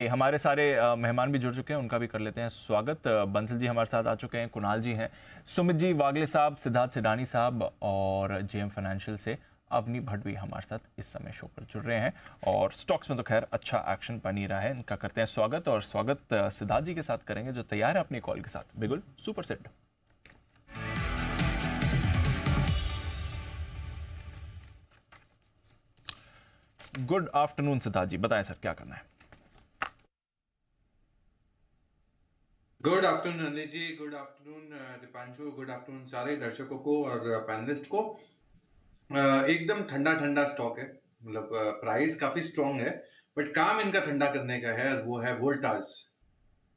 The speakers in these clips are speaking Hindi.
हमारे सारे मेहमान भी जुड़ चुके हैं, उनका भी कर लेते हैं स्वागत। बंसल जी हमारे साथ आ चुके हैं, कुणाल जी हैं, सुमित जी वागले साहब, सिद्धार्थ सिडानी साहब और जेएम फाइनेंशियल से अवनी भट्ट भी हमारे साथ इस समय शो पर जुड़ रहे हैं। और स्टॉक्स में तो खैर अच्छा एक्शन बन ही रहा है, इनका करते हैं स्वागत। और स्वागत सिद्धार्थ जी के साथ करेंगे जो तैयार है अपनी कॉल के साथ। बिल्कुल super set. Good afternoon Siddharth ji, बताएं सर क्या करना है। Good afternoon Anil ji, good afternoon Deepanshu, good afternoon सारे दर्शकों को और पैनलिस्ट को। एकदम ठंडा ठंडा स्टॉक है, मतलब प्राइस काफी स्ट्रांग है, बट काम इनका ठंडा करने का है, वो है वोल्टास।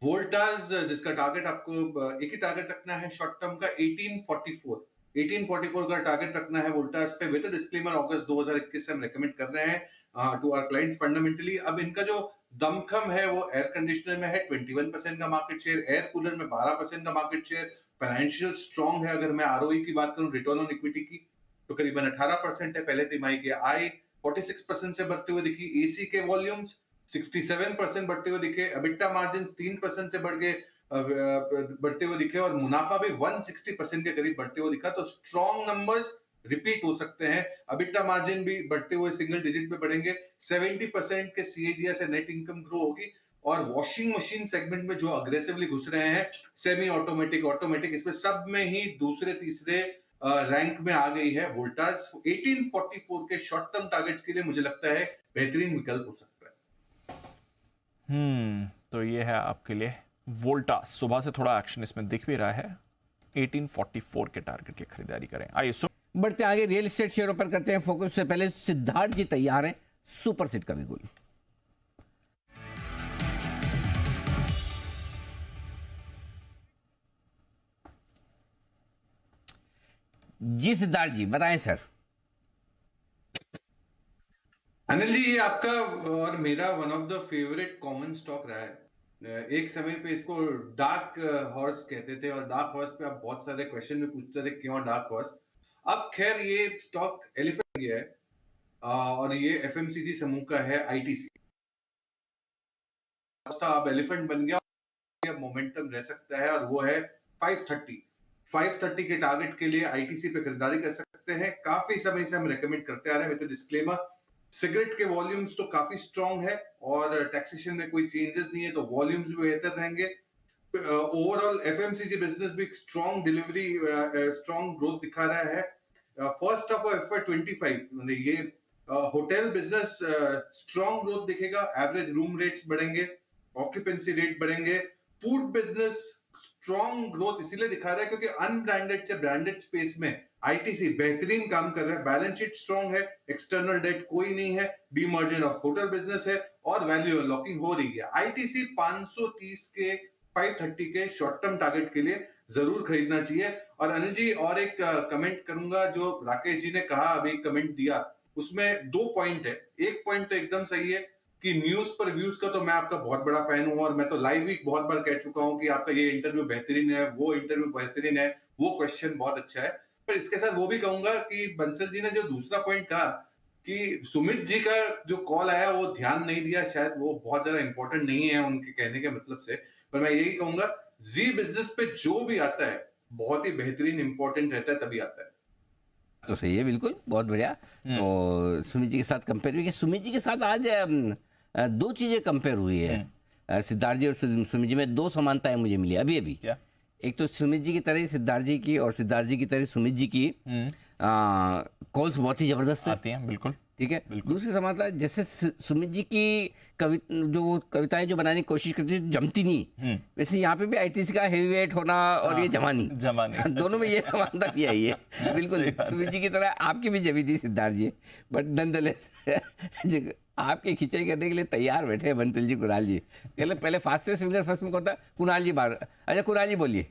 वोल्टास जिसका टारगेट आपको एक ही टारगेट रखना है शॉर्ट टर्म का 1844 का टारगेट रखना है वोल्टास पे। विद डिस्क्लेमर अगस्त 2021 से हम रेकमेंड कर रहे हैं टू आवर क्लाइंट्स फंडामेंटली। अब इनका जो दमखम है वो एयर कंडीशनर में है, 21% का मार्केट शेयर, एयर कूलर में 12% का मार्केट शेयर, फाइनेंशियल स्ट्रांग है। अगर मैं आरओई की बात करूं, रिटर्न ऑन इक्विटी की, तो करीबन 18% है। पहले तिमाही के आय 46% से बढ़ते हुए दिखी, एसी के वॉल्यूम्स 67% बढ़ते हुए दिखे, एबिटा मार्जिन 3% से बढ़ते हुए दिखे और मुनाफा भी 160% के करीब बढ़ते हुए दिखा। तो स्ट्रॉन्ग नंबर्स रिपीट हो सकते हैं। एबिटा मार्जिन भी बढ़ते हुए सिंगल डिजिट में बढ़ेंगे, 70% के सीएजीआर से नेट इनकम ग्रो होगी। और वॉशिंग मशीन सेगमेंट में जो अग्रेसिवली घुस रहे हैं, सेमी ऑटोमेटिक, ऑटोमेटिक, इसमें सब में ही दूसरे तीसरे रैंक में आ गई है वोल्टास। 1844 के शॉर्ट टर्म टारगेट्स के लिए मुझे लगता है बेहतरीन विकल्प हो सकता है। तो ये है आपके लिए वोल्टास। सुबह से थोड़ा एक्शन इसमें दिख भी रहा है। 1844 के टारगेट की खरीदारी करें। आइए बढ़ते आगे रियल एस्टेट शेयरों पर करते हैं फोकस। से पहले सिद्धार्थ जी तैयार हैं सुपर सेट का भी गोल। जी सिद्धार्थ जी बताएं सर। अनिल जी, ये आपका और मेरा one of the favourite common stock रहा है। एक समय पे इसको डार्क हॉर्स कहते थे और डार्क हॉर्स पे आप बहुत सारे क्वेश्चन में पूछते थे क्यों डार्क हॉर्स। अब खैर ये स्टॉक एलिफेंट गया है और ये एफएमसीजी समूह का है, आईटीसी। अब एलिफेंट बन गया, अब मोमेंटम रह सकता है और वो है 530 के टारगेट के लिए आईटीसी पे खरीदारी कर सकते हैं। काफी समय से हम रेकमेंड करते आ रहे हैं विद डिस्क्लेमर। सिगरेट के वॉल्यूम्स तो काफी स्ट्रांग है और टैक्सेशन में कोई चेंजेस नहीं है, तो वॉल्यूम्स भी बेहतर रहेंगे। ओवरऑल एफएमसीजी बिजनेस भी स्ट्रांग डिलीवरी, स्ट्रांग ग्रोथ दिखा रहा है। फर्स्ट ऑफ FY25 ये होटल बिजनेस स्ट्रांग ग्रोथ दिखेगा, एवरेज रूम रेट्स बढ़ेंगे, ऑक्यूपेंसी रेट बढ़ेंगे। फूड बिजनेस स्ट्रांग ग्रोथ इसीलिए दिखा रहा है क्योंकि अनब्रांडेड से ब्रांडेड स्पेस में आईटीसी बेहतरीन काम कर रहा है। बैलेंस शीट स्ट्रांग है, एक्सटर्नल डेट कोई नहीं है, डीमर्जर ऑफ होटल बिजनेस है और वैल्यू अनलॉकिंग हो रही है। आईटीसी 530 के 530 के शॉर्ट टर्म टारगेट के लिए जरूर खरीदना चाहिए। और अनिल जी, और एक कमेंट करूंगा, जो राकेश जी ने कहा, अभी कमेंट दिया, उसमें 2 पॉइंट है। एक पॉइंट तो एकदम सही है कि न्यूज पर व्यूज का तो मैं आपका बहुत बड़ा फैन हूं और मैं तो लाइव भी बहुत बार कह चुका हूं कि आपका ये इंटरव्यू बेहतरीन है, वो इंटरव्यू बेहतरीन है, वो क्वेश्चन बहुत अच्छा है। पर इसके साथ वो भी कहूंगा कि बंसल जी ने जो दूसरा पॉइंट कहा कि सुमित जी का जो कॉल आया वो ध्यान नहीं दिया, शायद वो बहुत ज्यादा इंपॉर्टेंट नहीं है उनके कहने के मतलब से। पर मैं यही कहूंगा, जी बिजनेस पे जो भी आता है बहुत ही बेहतरीन इंपॉर्टेंट रहता है, तभी आता है। तो सही है, बिल्कुल, बहुत बढ़िया। तो सुमित जी के साथ कंपेयर हुई, सुमित जी के साथ आज दो चीजें कंपेयर हुई है। सिद्धार्थ जी और सुमित जी में दो समानताएं मुझे मिली अभी अभी। क्या? एक तो सुमित जी की तरह सिद्धार्थ जी की और सिद्धार्थ जी की तरह सुमित जी की कॉल्स बहुत ही जबरदस्त आती हैं, बिल्कुल ठीक है। दूसरी समानता, जैसे सुमित जी की कविताएं जो बनाने की कोशिश करती थी जमती नहीं, वैसे यहाँ पे भी आईटीसी का हेवी वेट होना और ये जमानी दोनों में ये समानता भी आई है। बिल्कुल सुमित जी की तरह आपकी भी जमी थी सिद्धार्थ जी, बट नॉनदलेस आपके खिंचाई करने के लिए तैयार बैठे हैं बंसल जी, कुणाल जी। पहले फास्टेस्ट फिंगर फर्स्ट में कौन था? कुणाल जी बार। अच्छा कुणाल जी बोलिए।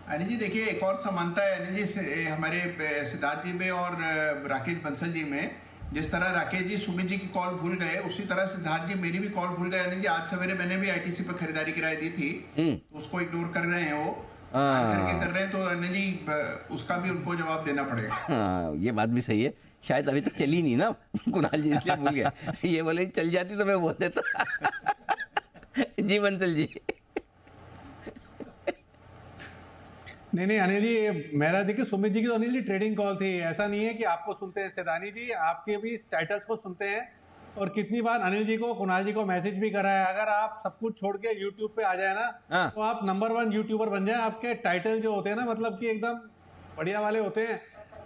अनिल जी देखिए, एक और समानता है अनिल जी हमारे सिद्धार्थ जी में और राकेश बंसल जी में। जिस तरह राकेश जी सुमित जी की कॉल भूल गए, उसी तरह सिद्धार्थ जी मेरी भी कॉल भूल गए। अनिल जी आज सवेरे मैंने भी आईटीसी पर खरीदारी कराई दी थी, तो उसको इग्नोर कर रहे हैं, वो करके कर रहे हैं, तो अनिल जी उसका भी उनको जवाब देना पड़ेगा। ये बात भी सही है शायद अभी तक चली नहीं ना कुणाल जी, इसलिए भूल गए। ये बोले चल जाती तो मैं बोल देता। जी बंसल जी। नहीं अनिल जी, मेरा देखिए सुमित जी की तो अनिल जी ट्रेडिंग कॉल थी, ऐसा नहीं है कि आपको सुनते हैं सेदानी जी, आपके भी टाइटल्स को सुनते हैं। और कितनी बार अनिल जी को कुणाल जी को मैसेज भी करा है, अगर आप सब कुछ छोड़ के यूट्यूब पे आ जाए ना तो आप नंबर 1 यूट्यूबर बन जाए। आपके टाइटल जो होते हैं ना, मतलब कि एकदम बढ़िया वाले होते हैं,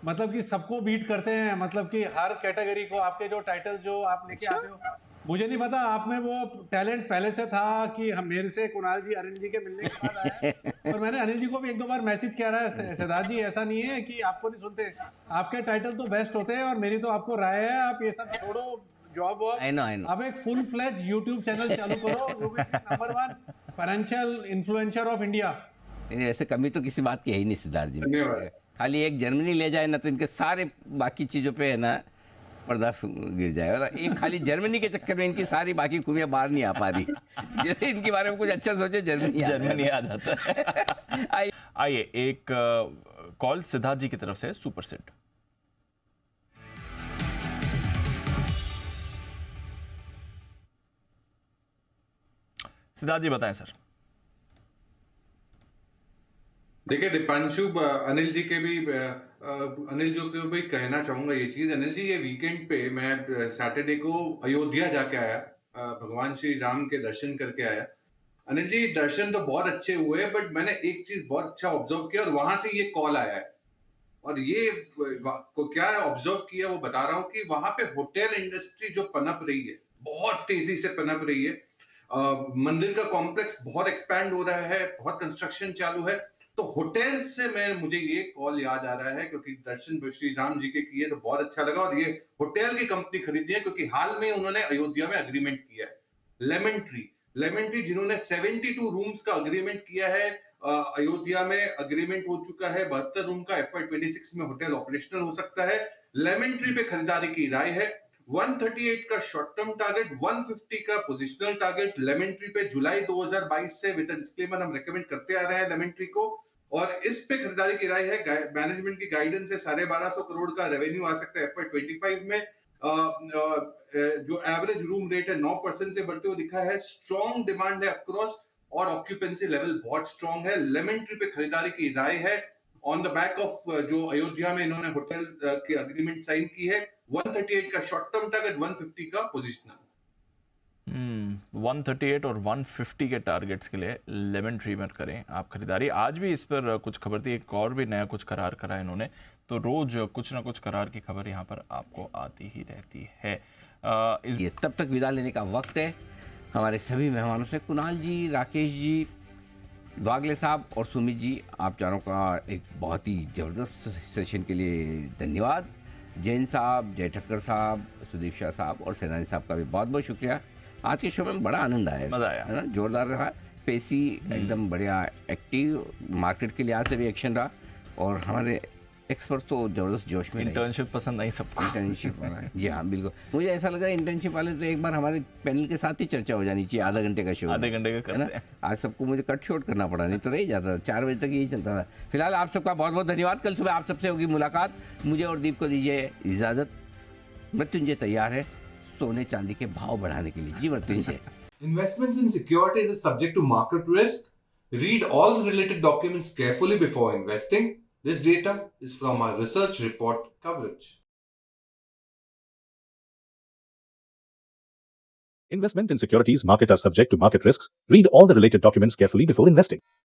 मतलब कि सबको बीट करते हैं, मतलब कि हर कैटेगरी को आपके जो टाइटल जो आप लेके आते हो। मुझे नहीं पता आप में वो टैलेंट पहले से था कि हम मेरे से कुणाल जी अनिल जी के मिलने के बाद आया। और मैंने अनिल जी को भी 1-2 बार मैसेज किया रहा है, सिद्धार्थ जी ऐसा नहीं है कि आपको नहीं सुनते, आपके टाइटल तो बेस्ट होते हैं। और मेरी तो आपको राय है, आप ये सब छोड़ो, जॉब वॉब, अब एक फुल फ्लेज यूट्यूब चैनल चालू करो, number 1 financial influencer of India. ऐसे कमी तो किसी बात की है ही नहीं सिद्धार्थ जी। धन्यवाद। खाली एक जर्मनी ले जाए ना तो इनके सारे बाकी चीजों पे है ना पर्दा गिर जाएगा। और एक खाली जर्मनी के चक्कर में इनकी सारी बाकी खूबियां बाहर नहीं आ पा रही। जैसे इनके बारे में कुछ अच्छा सोचे जर्मनी आ जाता है। आइए एक कॉल सिद्धार्थ जी की तरफ से सुपर सेट। सिद्धार्थ जी बताएं सर। देखिए दीपांशु, अनिल जी के भी कहना चाहूंगा ये चीज। अनिल जी, ये वीकेंड पे मैं सैटरडे को अयोध्या जाके आया, भगवान श्री राम के दर्शन करके आया। अनिल जी, दर्शन तो बहुत अच्छे हुए, बट मैंने एक चीज बहुत अच्छा ऑब्जर्व किया और वहां से ये कॉल आया है। और ये को क्या ऑब्जर्व किया वो बता रहा हूँ कि वहां पे होटल इंडस्ट्री जो पनप रही है, बहुत तेजी से पनप रही है। मंदिर का कॉम्प्लेक्स बहुत एक्सपैंड हो रहा है, बहुत कंस्ट्रक्शन चालू है। तो होटल से मुझे ये कॉल याद आ रहा है, क्योंकि दर्शन श्री राम जी के किए तो बहुत अच्छा लगा। और ये होटल की कंपनी खरीदी है, क्योंकि हाल में उन्होंने अयोध्या में अग्रीमेंट किया है। लेमन ट्री जिन्होंने 72 रूम्स का अग्रीमेंट किया है, अयोध्या में अग्रीमेंट हो चुका है 72 रूम का। FY26 में होटल ऑपरेशनल हो सकता है। लेमन ट्री पे खरीदारी की राय है। 138 का शॉर्ट टर्म टारगेट, 150 का पोजिशनल टारगेट लेमन ट्री पे जुलाई 2022 से। विद डिस्क्लेमर हम रेकमेंड करते आ रहे हैं लेमन ट्री को, और इस पे खरीदारी की राय है। मैनेजमेंट की गाइडेंस है 1250 करोड़ का रेवेन्यू आ सकता है FY25 में। जो एवरेज रूम रेट है 9% से बढ़ते हुए दिखा है। स्ट्रॉन्ग डिमांड है अक्रॉस, और ऑक्यूपेंसी लेवल बहुत स्ट्रॉन्ग है। लेमन ट्री पे खरीदारी की राय है ऑन द बैक ऑफ जो अयोध्या में इन्होंने होटल की अग्रीमेंट साइन की है। 138 का शॉर्ट टर्म टारगेट, 150 का पोजिशनल। 138 और 150 के टारगेट्स के लिए लेमन ट्री में करें आप खरीदारी। आज भी इस पर कुछ खबर थी, एक और भी नया कुछ करार करा इन्होंने, तो रोज कुछ ना कुछ करार की खबर यहाँ पर आपको आती ही रहती है। ये तब तक विदा लेने का वक्त है हमारे सभी मेहमानों से। कुणाल जी, राकेश जी, वागले साहब और सुमित जी, आप चारों का एक बहुत ही जबरदस्त सेशन के लिए धन्यवाद। जैन साहब, जय ठक्कर साहब, सुदीप शाह साहब और सेनानी साहब का भी बहुत बहुत शुक्रिया। आज के शो में बड़ा आनंद आया, मजा आया, है ना, जोरदार रहा, पेसी एकदम बढ़िया, एक्टिव, मार्केट के लिहाज से भी एक्शन रहा, और हमारे एक्सपर्ट तो जबरदस्त जोश में। इंटर्नशिप पसंद नहीं सबको। इंटर्नशिप जी हाँ बिल्कुल, मुझे ऐसा लगा इंटर्नशिप वाले तो एक बार हमारे पैनल के साथ ही चर्चा हो जानी चाहिए। आधा घंटे का शो, आधे घंटे का करते हैं। आज सबको मुझे कट शॉट करना पड़ा, नहीं तो रह जाता। 4 बजे तक यही चलता था। फिलहाल आप सबका बहुत बहुत धन्यवाद। कल सुबह आप सबसे होगी मुलाकात। मुझे और दीप को दीजिए इजाजत। मृत्युंजय तैयार है सोने चांदी के भाव बढ़ाने के लिए। जी Mrityunjay. Investments in securities is subject to market risk. Read all related documents carefully before investing. This data is from our research report coverage. Investment in securities market are subject to market risks. Read all the related documents carefully before investing.